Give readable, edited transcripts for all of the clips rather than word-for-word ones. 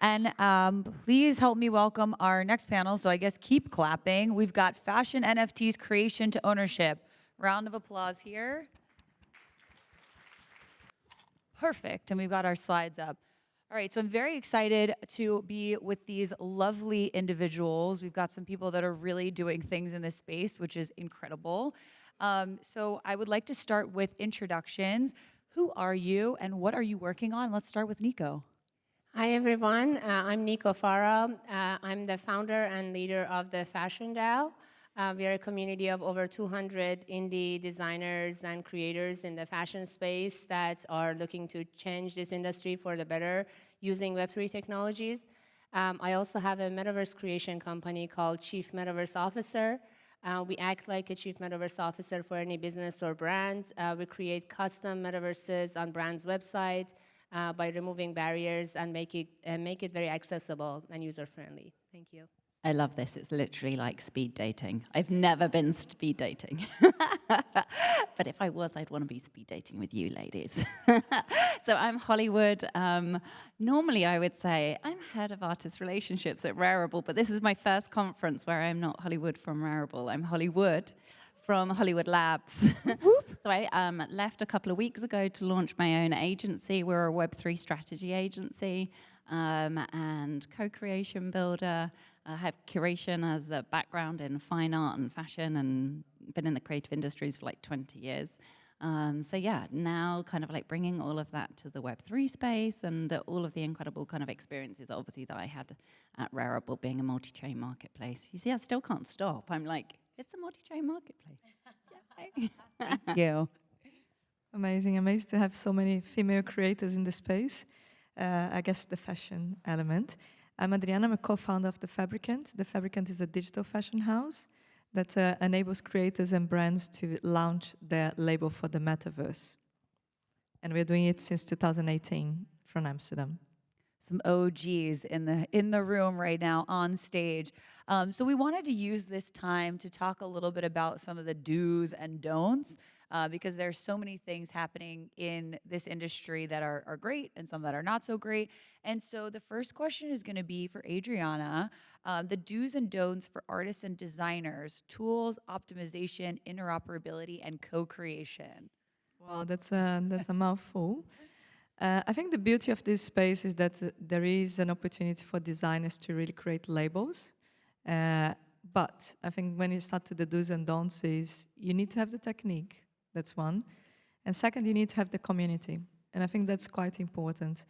And please help me welcome our next panel. So I guess keep clapping. We've got fashion NFTs creation to ownership. Round of applause here. Perfect. And we've got our slides up. All right, so I'm very excited to be with these lovely individuals. We've got some people that are really doing things in this space, which is incredible. So I would like to start with introductions. Who are you and what are you working on? Let's start with Nico. Hi, everyone. I'm Nico Fara. I'm the founder and leader of the Fashion DAO. We are a community of over 200 indie designers and creators in the fashion space that are looking to change this industry for the better using Web3 technologies. I also have a metaverse creation company called Chief Metaverse Officer. We act like a Chief Metaverse Officer for any business or brand. We create custom metaverses on brands' website by removing barriers and make it very accessible and user-friendly. Thank you. I love this. It's literally like speed dating. I've never been speed dating. But if I was, I'd want to be speed dating with you, ladies. So I'm Hollywood. Normally, I would say I'm head of artist relationships at Rarible, but this is my first conference where I'm not Hollywood from Rarible. I'm Hollywood from Hollywood Labs. So I left a couple of weeks ago to launch my own agency. We're a Web3 strategy agency and co-creation builder. I have curation as a background in fine art and fashion and been in the creative industries for like 20 years. So yeah, now kind of like bringing all of that to the Web3 space and all of the incredible kind of experiences obviously that I had at Rarible being a multi-chain marketplace. You see, I still can't stop. I'm like, it's a multi-chain marketplace. Thank you. Amazing, amazing to have so many female creators in the space. I guess the fashion element. I'm Adriana, I'm a co-founder of The Fabricant. The Fabricant is a digital fashion house that enables creators and brands to launch their label for the metaverse. And we're doing it since 2018 from Amsterdam. Some OGs in the room right now on stage. So we wanted to use this time to talk a little bit about some of the do's and don'ts because there's so many things happening in this industry that are great and some that are not so great. And so the first question is going to be for Adriana, the do's and don'ts for artists and designers, tools, optimization, interoperability, and co-creation. Well, that's a mouthful. I think the beauty of this space is that there is an opportunity for designers to really create labels. But I think when you start to the do's and don'ts is you need to have the technique, that's one. And second, you need to have the community. And I think that's quite important.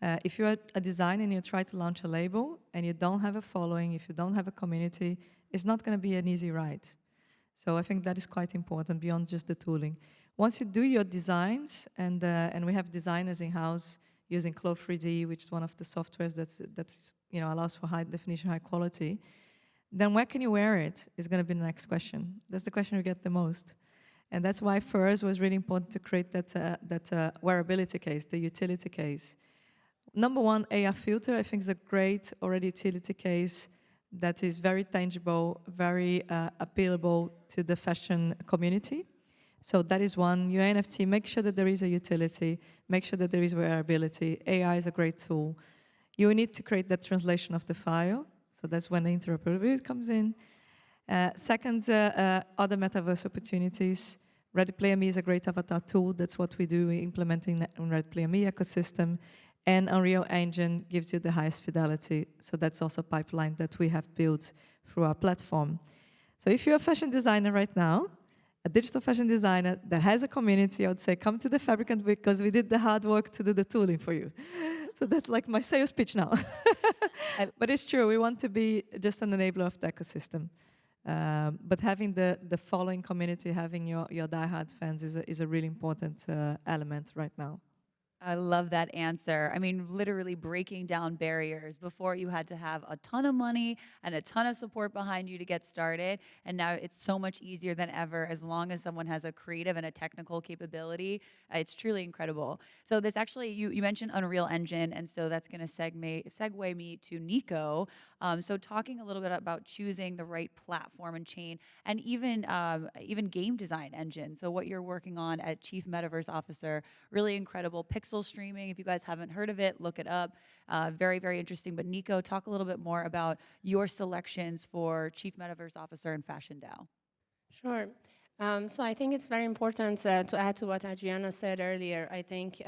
If you're a designer and you try to launch a label and you don't have a following, if you don't have a community, it's not going to be an easy ride. So I think that is quite important beyond just the tooling. Once you do your designs, and we have designers in-house using Clo 3D, which is one of the softwares that's allows for high definition, high quality, then where can you wear it is going to be the next question. That's the question we get the most. And that's why for us it was really important to create that wearability case, the utility case. Number one, AR filter, I think is a great already utility case that is very tangible, very appealable to the fashion community. So that is one. Your NFT, make sure that there is a utility, make sure that there is wearability. AI is a great tool. You need to create that translation of the file. So that's when the interoperability comes in. Second, other metaverse opportunities. Ready Player Me is a great avatar tool. That's what we do, implementing the Ready Player Me ecosystem. And Unreal Engine gives you the highest fidelity. So that's also a pipeline that we have built through our platform. So if you're a fashion designer right now, a digital fashion designer that has a community, I would say come to The Fabricant because we did the hard work to do the tooling for you. So that's like my sales pitch now. But it's true, we want to be just an enabler of the ecosystem. But having the following community, having your diehard fans is a really important element right now. I love that answer. I mean, literally breaking down barriers. Before you had to have a ton of money and a ton of support behind you to get started. And now it's so much easier than ever as long as someone has a creative and a technical capability. It's truly incredible. So this actually, you mentioned Unreal Engine, and so that's going to segue me to Nico. So talking a little bit about choosing the right platform and chain, and even game design engine. So what you're working on at Chief Metaverse Officer, really incredible. Pixel console streaming. If you guys haven't heard of it, look it up. Very, very interesting. But Nico, talk a little bit more about your selections for Chief Metaverse Officer and Fashion DAO. Sure. So I think it's very important to add to what Adriana said earlier. I think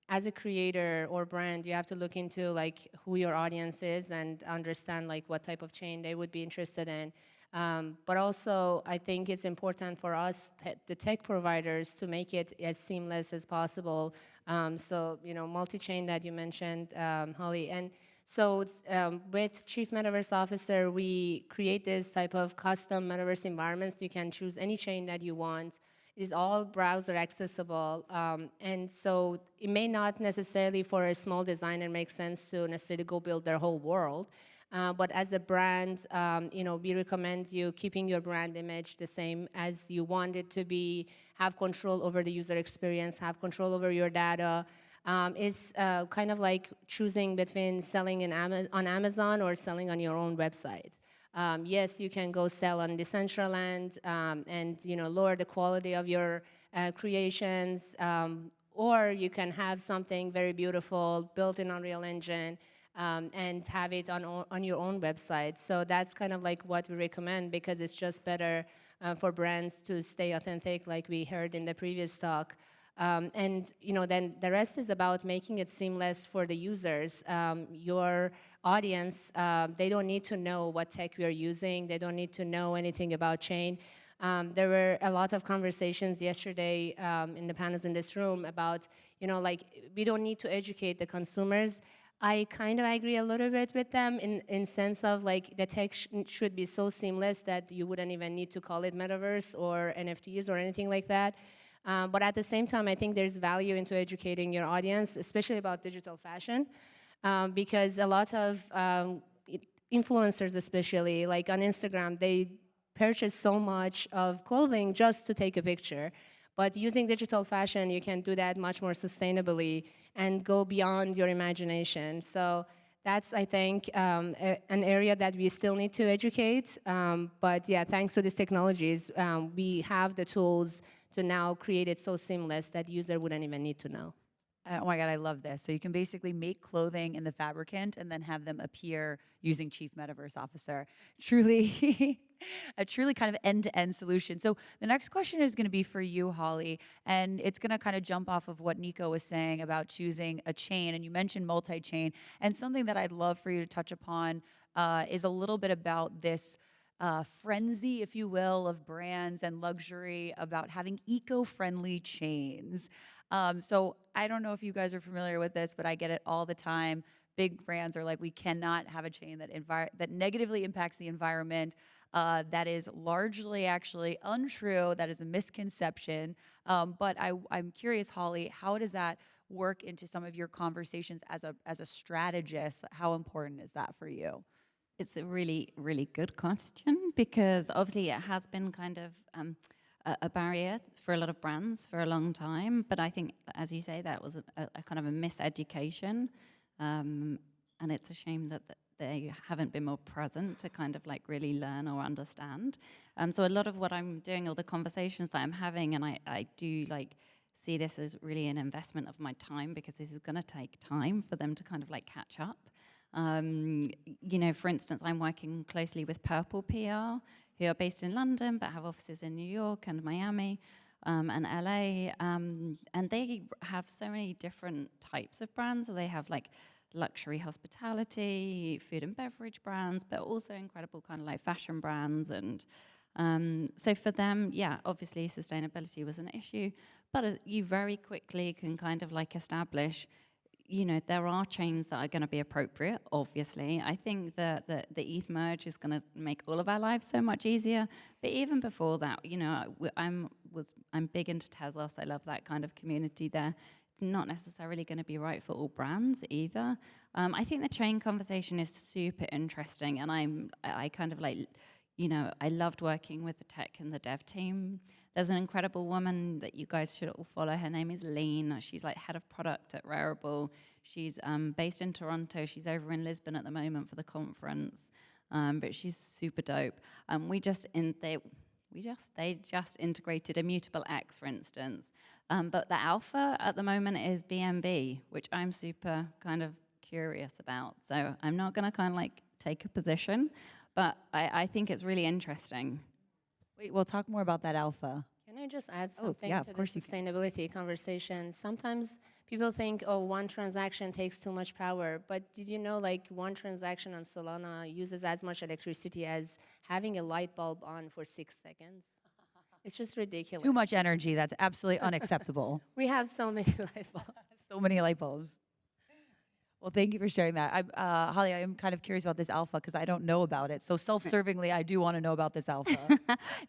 as a creator or brand, you have to look into like who your audience is and understand like what type of chain they would be interested in. But also, I think it's important for us, the tech providers, to make it as seamless as possible. So, multi-chain that you mentioned, Holly. And so with Chief Metaverse Officer, we create this type of custom metaverse environments. You can choose any chain that you want. It is all browser accessible. And so it may not necessarily for a small designer make sense to necessarily go build their whole world. But as a brand, we recommend you keeping your brand image the same as you want it to be, have control over the user experience, have control over your data. It's kind of like choosing between selling on Amazon or selling on your own website. Yes, you can go sell on Decentraland and lower the quality of your creations, or you can have something very beautiful built in Unreal Engine and have it on your own website. So that's kind of like what we recommend, because it's just better for brands to stay authentic, like we heard in the previous talk. And then the rest is about making it seamless for the users. Your audience, they don't need to know what tech we are using. They don't need to know anything about chain. There were a lot of conversations yesterday in the panels in this room about, we don't need to educate the consumers. I kind of agree a little bit with them in sense of like the tech should be so seamless that you wouldn't even need to call it metaverse or NFTs or anything like that. But at the same time, I think there's value into educating your audience, especially about digital fashion, because a lot of influencers, especially like on Instagram, they purchase so much of clothing just to take a picture. But using digital fashion, you can do that much more sustainably and go beyond your imagination. So that's, I think, an area that we still need to educate. But yeah, thanks to these technologies, we have the tools to now create it so seamless that user wouldn't even need to know. Oh my God, I love this. So you can basically make clothing in the Fabricant and then have them appear using Chief Metaverse Officer. Truly, a truly kind of end-to-end solution. So the next question is going to be for you, Holly, and it's going to kind of jump off of what Nico was saying about choosing a chain, and you mentioned multi-chain, and something that I'd love for you to touch upon is a little bit about this frenzy, if you will, of brands and luxury about having eco-friendly chains. So I don't know if you guys are familiar with this, but I get it all the time. Big brands are like, we cannot have a chain that negatively impacts the environment. That is largely actually untrue. That is a misconception. But I'm curious, Holly, how does that work into some of your conversations as a strategist? How important is that for you? It's a really, really good question, because obviously it has been kind of a barrier for a lot of brands for a long time. But I think, as you say, that was a kind of a miseducation. And it's a shame that they haven't been more present to kind of like really learn or understand. So a lot of what I'm doing, all the conversations that I'm having, and I do like see this as really an investment of my time, because this is going to take time for them to kind of like catch up. For instance, I'm working closely with Purple PR, who are based in London but have offices in New York and Miami and LA. And they have so many different types of brands. So they have like luxury hospitality, food and beverage brands, but also incredible kind of like fashion brands. And so for them, yeah, obviously sustainability was an issue, but you very quickly can kind of like establish, there are chains that are going to be appropriate, obviously. I think that the ETH merge is going to make all of our lives so much easier. But even before that, I'm big into Tezos. I love that kind of community there. It's not necessarily going to be right for all brands either. I think the chain conversation is super interesting, and I kind of like, I loved working with the tech and the dev team. There's an incredible woman that you guys should all follow. Her name is Lean. She's like head of product at Rarible. She's based in Toronto. She's over in Lisbon at the moment for the conference, but she's super dope. They just integrated Immutable X, for instance. But the alpha at the moment is BNB, which I'm super kind of curious about. So I'm not going to kind of like take a position, but I think it's really interesting. Wait, we'll talk more about that alpha. Can I just add Oh, something yeah, to of the course you can. sustainability conversation? Sometimes people think, oh, one transaction takes too much power. But did you know, like, one transaction on Solana uses as much electricity as having a light bulb on for 6 seconds? It's just ridiculous. Too much energy. That's absolutely unacceptable. We have so many light bulbs. So many light bulbs. Well, thank you for sharing that. Holly, I am kind of curious about this alpha because I don't know about it. So self-servingly, I do want to know about this alpha.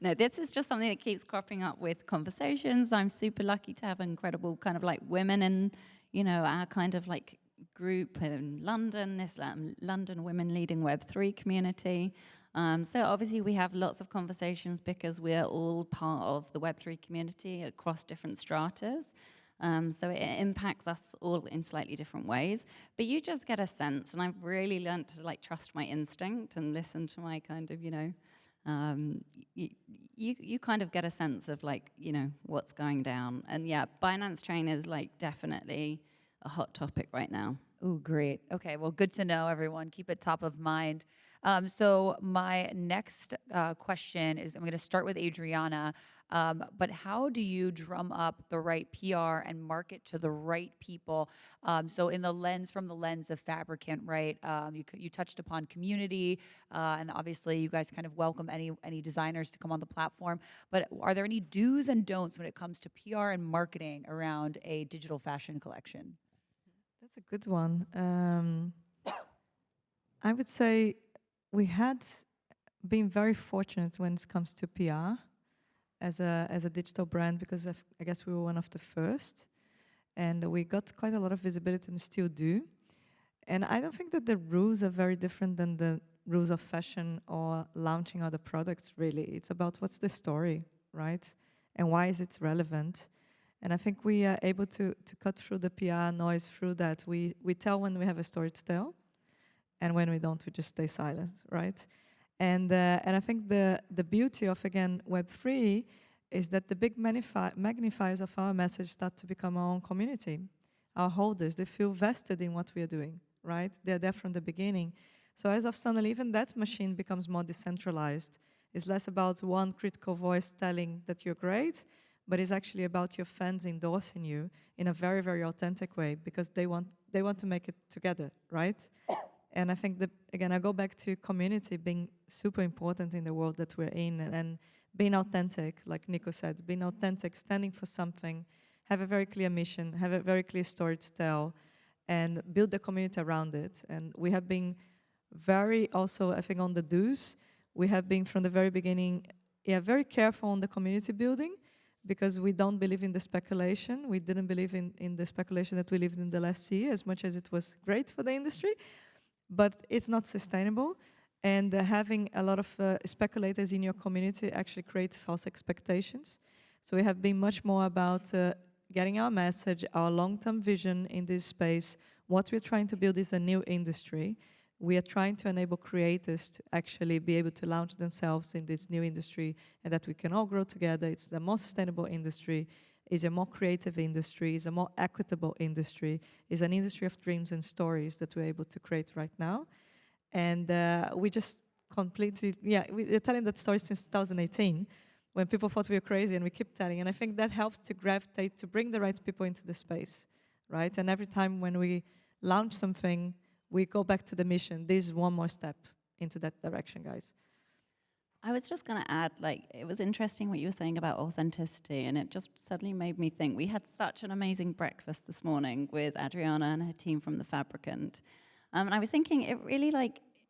No, this is just something that keeps cropping up with conversations. I'm super lucky to have incredible kind of like women in, our kind of like group in London, this London Women Leading Web3 community. So obviously we have lots of conversations because we're all part of the Web3 community across different stratas. So it impacts us all in slightly different ways. But you just get a sense, and I've really learned to like trust my instinct and listen to my kind of, you kind of get a sense of like, what's going down. And yeah, Binance Chain is like definitely a hot topic right now. Ooh, great. Okay, well, good to know, everyone. Keep it top of mind. So my next question is, I'm going to start with Adriana. But how do you drum up the right PR and market to the right people? So from the lens of Fabricant, right? You touched upon community, and obviously you guys kind of welcome any designers to come on the platform. But are there any do's and don'ts when it comes to PR and marketing around a digital fashion collection? That's a good one. I would say we had been very fortunate when it comes to PR as a digital brand because I guess we were one of the first, and we got quite a lot of visibility and still do. And I don't think that the rules are very different than the rules of fashion or launching other products, really. It's about what's the story, right? And why is it relevant? And I think we are able to cut through the PR noise through that. We tell when we have a story to tell, and when we don't, we just stay silent, right? And I think the beauty of, again, Web3 is that the big magnifiers of our message start to become our own community. Our holders, they feel vested in what we are doing, right? They're there from the beginning. So as of suddenly, even that machine becomes more decentralized. It's less about one critical voice telling that you're great, but it's actually about your fans endorsing you in a very, very authentic way because they want to make it together, right? And I think that, again, I go back to community being super important in the world that we're in and being authentic, like Nico said, being authentic, standing for something, have a very clear mission, have a very clear story to tell, and build the community around it. And we have been very also, I think, on the do's. We have been from the very beginning, very careful on the community building because we don't believe in the speculation. We didn't believe in the speculation that we lived in the last year as much as it was great for the industry. But it's not sustainable, and having a lot of speculators in your community actually creates false expectations. So we have been much more about getting our message, our long-term vision in this space. What we're trying to build is a new industry. We are trying to enable creators to actually be able to launch themselves in this new industry and that we can all grow together. It's a more sustainable industry. Is a more creative industry, is a more equitable industry, is an industry of dreams and stories that we're able to create right now. And we just completely, we're telling that story since 2018, when people thought we were crazy, and we keep telling. And I think that helps to gravitate, to bring the right people into the space, right? And every time when we launch something, we go back to the mission. This is one more step into that direction, guys. I was just going to add, it was interesting what you were saying about authenticity, and it just suddenly made me think. We had such an amazing breakfast this morning with Adriana and her team from The Fabricant. And I was thinking, it really,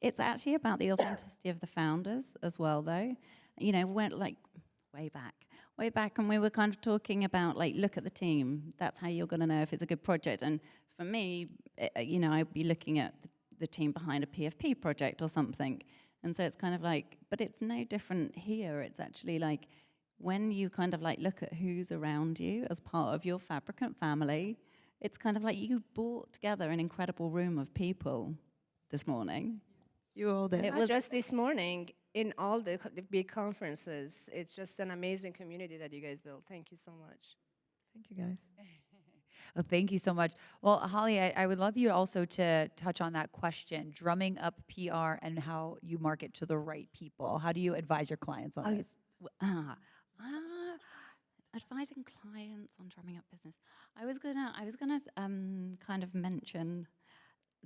it's actually about the authenticity of the founders as well, though. Went, way back, and we were kind of talking about, look at the team. That's how you're going to know if it's a good project. And for me, I'd be looking at the team behind a PFP project or something. And so it's kind of but it's no different here. It's actually when you kind of look at who's around you as part of your Fabricant family, it's kind of you brought together an incredible room of people this morning. You all there. It was just this morning in all the big conferences. It's just an amazing community that you guys built. Thank you so much. Thank you, guys. Well, thank you so much. Well, Holly, I would love you also to touch on that question, drumming up PR and how you market to the right people. How do you advise your clients on this? Advising clients on drumming up business. I was gonna kind of mention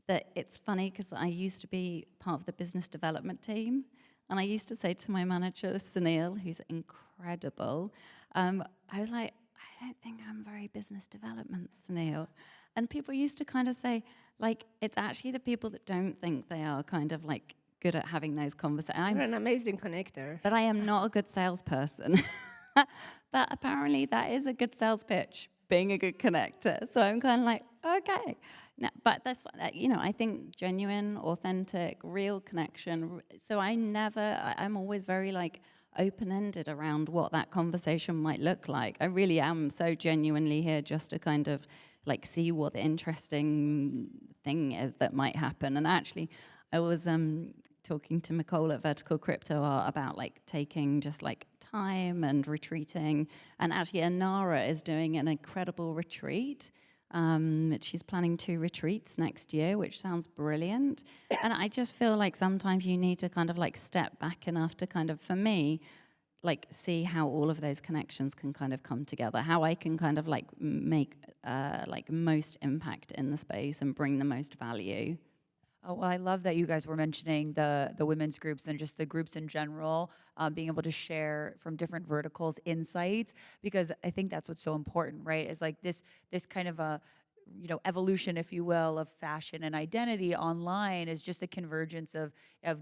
that it's funny because I used to be part of the business development team, and I used to say to my manager, Sunil, who's incredible, I was like, I don't think I'm very business development, Sunil. And people used to kind of say, like, it's actually the people that don't think they are kind of like good at having those conversations. You're an amazing connector. But I am not a good salesperson. But apparently that is a good sales pitch, being a good connector. So I'm kind of like, okay. No, but that's, I think genuine, authentic, real connection. So I'm always very like open-ended around what that conversation might look like. I really am so genuinely here just to kind of like see what the interesting thing is that might happen. And actually, I was talking to Nicole at Vertical Crypto Art about like taking just like time and retreating. And actually, Anara is doing an incredible retreat. She's planning 2 retreats next year, which sounds brilliant. And I just feel like sometimes you need to kind of like step back enough to kind of, for me, like see how all of those connections can kind of come together, how I can kind of like make like most impact in the space and bring the most value. Oh, well, I love that you guys were mentioning the women's groups and just the groups in general, being able to share from different verticals insights, because I think that's what's so important, right? Is like this kind of a evolution, if you will, of fashion and identity online is just a convergence of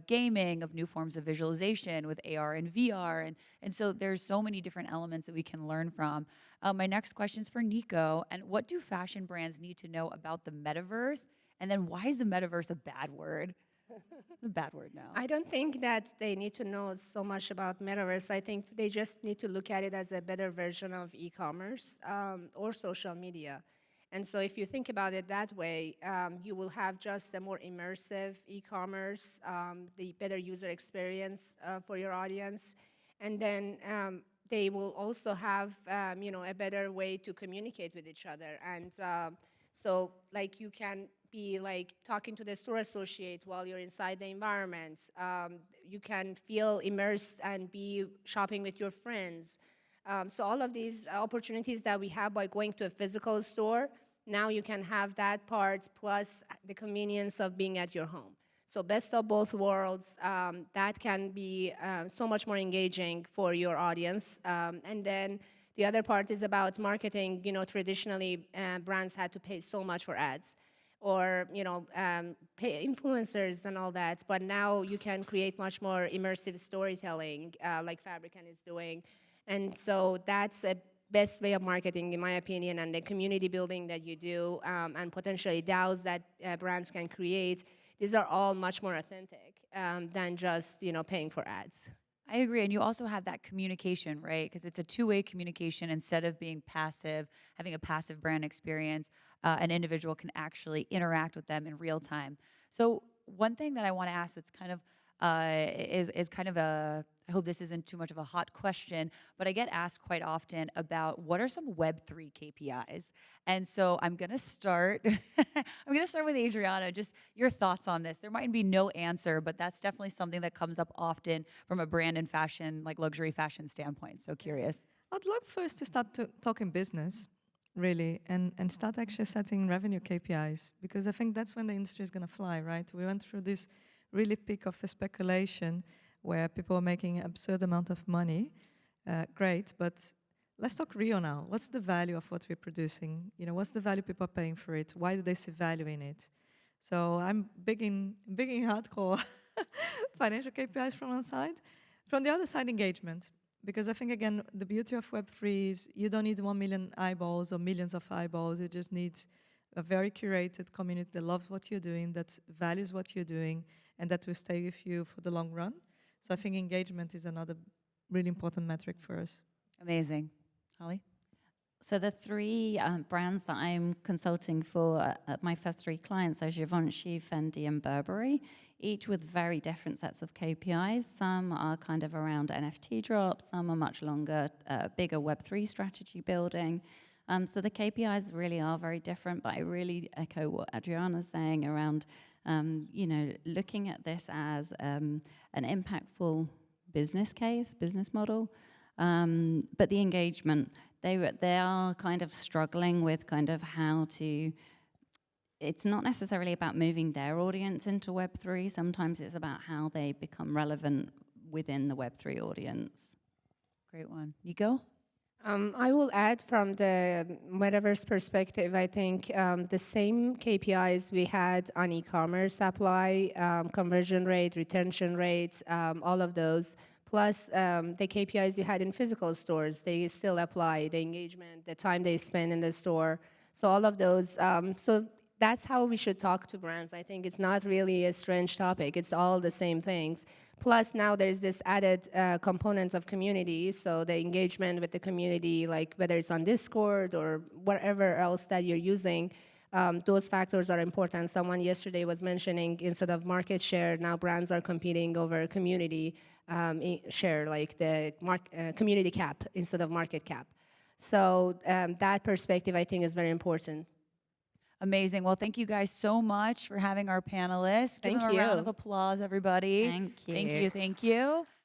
gaming, of new forms of visualization with AR and VR, and so there's so many different elements that we can learn from. My next question is for Nico, and what do fashion brands need to know about the metaverse? And then why is the metaverse a bad word? It's a bad word now. I don't think that they need to know so much about metaverse. I think they just need to look at it as a better version of e-commerce or social media. And so if you think about it that way, you will have just a more immersive e-commerce, the better user experience for your audience. And then they will also have a better way to communicate with each other. And so like you can be like talking to the store associate while you're inside the environment. You can feel immersed and be shopping with your friends. So all of these opportunities that we have by going to a physical store, now you can have that part plus the convenience of being at your home. So best of both worlds, that can be so much more engaging for your audience. And then the other part is about marketing. Traditionally, brands had to pay so much for ads or, pay influencers and all that. But now you can create much more immersive storytelling like Fabricant is doing. And so that's a best way of marketing, in my opinion, and the community building that you do and potentially DAOs that brands can create. These are all much more authentic than just, paying for ads. I agree. And you also have that communication, right? Because it's a two-way communication instead of being passive, having a passive brand experience. An individual can actually interact with them in real time. So one thing that I want to ask that's kind of is kind of a, I hope this isn't too much of a hot question, but I get asked quite often about what are some Web3 KPIs. And so I'm going to start, with Adriana, just your thoughts on this. There might be no answer, but that's definitely something that comes up often from a brand and fashion, like luxury fashion standpoint. So curious. I'd like first to start talking business, really, and start actually setting revenue KPIs, because I think that's when the industry is going to fly, right? We went through this really peak of speculation where people are making an absurd amount of money. Great, but let's talk real now. What's the value of what we're producing? What's the value people are paying for it? Why do they see value in it? So I'm big in hardcore financial KPIs from one side. From the other side, engagement. Because I think, again, the beauty of Web3 is you don't need 1 million eyeballs or millions of eyeballs. You just need a very curated community that loves what you're doing, that values what you're doing, and that will stay with you for the long run. So I think engagement is another really important metric for us. Amazing. Holly? So the 3 brands that I'm consulting for, my first 3 clients are Givenchy, Fendi, and Burberry, each with very different sets of KPIs. Some are kind of around NFT drops, some are much longer, bigger Web3 strategy building. So the KPIs really are very different, but I really echo what Adriana's saying around, looking at this as an impactful business case, business model. But the engagement, they are kind of struggling with kind of how to. It's not necessarily about moving their audience into Web3. Sometimes it's about how they become relevant within the Web3 audience. Great one. Nico? I will add from the metaverse perspective, I think the same KPIs we had on e-commerce apply, conversion rate, retention rates, all of those, plus the KPIs you had in physical stores, they still apply, the engagement, the time they spend in the store. So all of those, so that's how we should talk to brands. I think it's not really a strange topic. It's all the same things. Plus now there's this added components of community, so the engagement with the community, like whether it's on Discord or wherever else that you're using, those factors are important. Someone yesterday was mentioning instead of market share, now brands are competing over community share, like the community cap instead of market cap. So that perspective I think is very important. Amazing. Well, thank you guys so much for having our panelists. Give Thank them a round you. of applause, everybody. Thank you. Thank you. Thank you.